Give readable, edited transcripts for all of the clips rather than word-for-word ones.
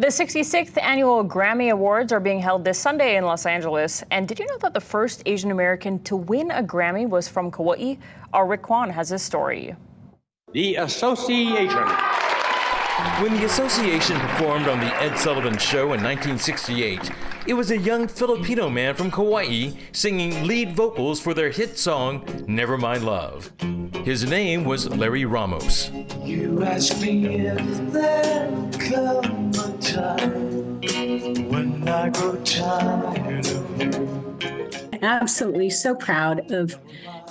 The 66th annual Grammy Awards are being held this Sunday in Los Angeles. And did you know that the first Asian American to win a Grammy was from Kauai? Our Rick Kwan has this story. The Association. When the Association performed on The Ed Sullivan Show in 1968, it was a young Filipino man from Kauai singing lead vocals for their hit song, Never My Love. His name was Larry Ramos. You ask me if there'll come a time when I grow tired of you. Absolutely so proud of,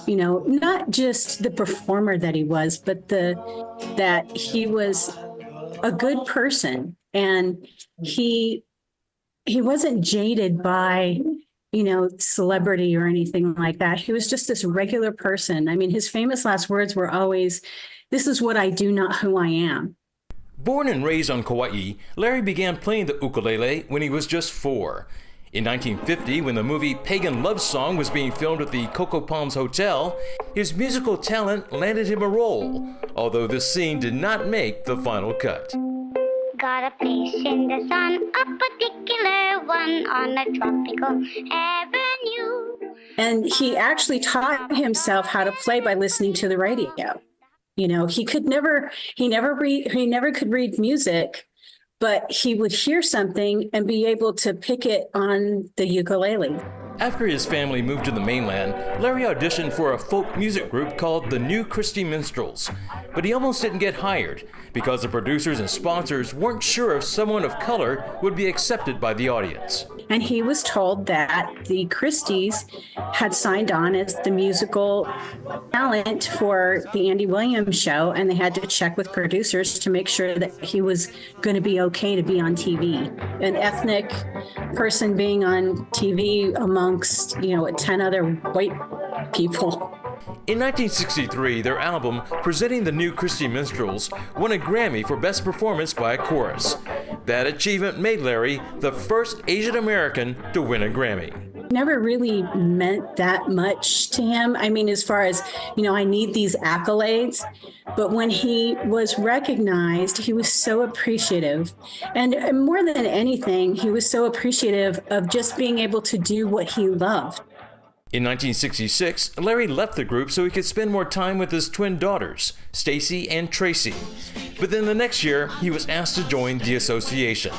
not just the performer that he was, but that he was a good person, and he wasn't jaded by celebrity or anything like that. He was just this regular person. I mean, his famous last words were always, "This is what I do, not who I am." Born and raised on Kauai, Larry began playing the ukulele when he was just 4. In 1950, when the movie Pagan Love Song was being filmed at the Cocoa Palms Hotel, his musical talent landed him a role, although this scene did not make the final cut. Got a place in the sun, a particular one on a tropical avenue. And he actually taught himself how to play by listening to the radio. He never could read music, but he would hear something and be able to pick it on the ukulele. After his family moved to the mainland, Larry auditioned for a folk music group called the New Christy Minstrels, but he almost didn't get hired because the producers and sponsors weren't sure if someone of color would be accepted by the audience. And he was told that the Christies had signed on as the musical talent for the Andy Williams show, and they had to check with producers to make sure that he was going to be okay to be on TV. An ethnic person being on TV amongst, 10 other white people. In 1963, their album, Presenting the New Christy Minstrels, won a Grammy for Best Performance by a Chorus. That achievement made Larry the first Asian American to win a Grammy. Never really meant that much to him. I mean, as far as, I need these accolades. But when he was recognized, he was so appreciative. And more than anything, he was so appreciative of just being able to do what he loved. In 1966, Larry left the group so he could spend more time with his twin daughters, Stacy and Tracy. But then the next year, he was asked to join the Association.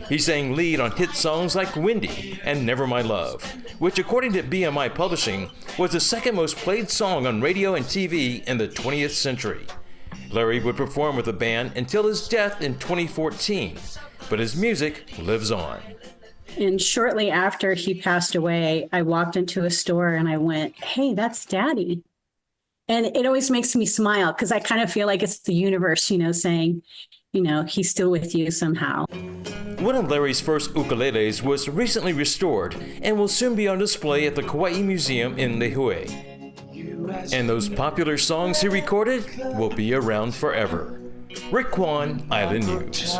He sang lead on hit songs like Windy and Never My Love, which according to BMI Publishing, was the second most played song on radio and TV in the 20th century. Larry would perform with the band until his death in 2014, but his music lives on. And shortly after he passed away, I walked into a store and I went, "Hey, that's Daddy." And it always makes me smile because I kind of feel like it's the universe, saying, he's still with you somehow. One of Larry's first ukuleles was recently restored and will soon be on display at the Kauai Museum in Lihue. And those popular songs he recorded will be around forever. Rick Kwan, Island News.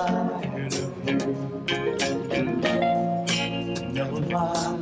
Never mind.